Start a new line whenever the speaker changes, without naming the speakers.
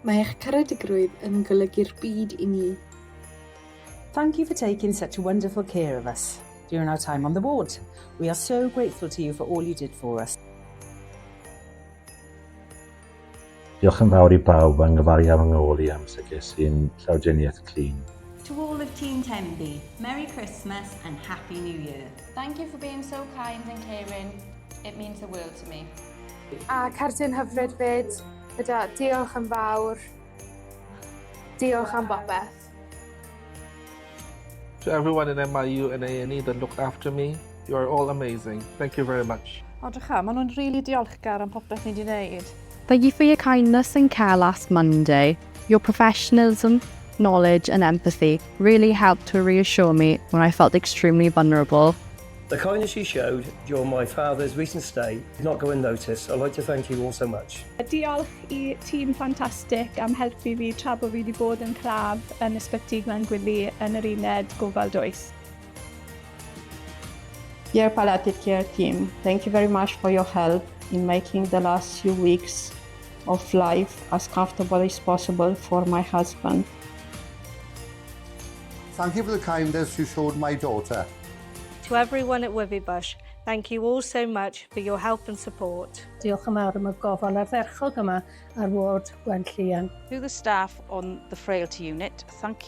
Mae eich caredigrwydd yn golygu'r byd I ni.
Thank you for taking such a wonderful care of us during our time on the board. We are so grateful to you for all you did for us.
Diolch yn fawr I bawb yn gyfaru am yng ngôl I am sicr sy'n llawdriniaeth clean.
To all of Team Tenby, Merry Christmas and Happy New Year.
Thank you for being so kind and caring. It means the world to me.
A cerdyn hyfryd fyd, gyda diolch yn fawr, diolch am bopeth.
To everyone in MIU and A&E that looked after me, you are all amazing. Thank you very much.
Maen nhw'n rili diolchgar am popeth ni wedi wneud.
Thank you for your kindness and care last Monday. Your professionalism, knowledge and empathy really helped to reassure me when I felt extremely vulnerable.
The kindness you showed during my father's recent stay did not go unnoticed. I'd like to thank you all so much.
Diolch I tîm ffantastig am helpu fi tra bod fi wedi bod yn claf yn ysbyty Glan Gwili yn yr uned gofal dwys.
Dear palliative care team, thank you very much for your help in making the last few weeks of life as comfortable as possible for my husband.
Thank you for the kindness you showed my daughter.
To everyone at Withybush, thank you all so much for your help and support.
Diolch yn fawr am y gofal ardderchog yma ar ward Gwenllian.
To the staff on the frailty unit, thank you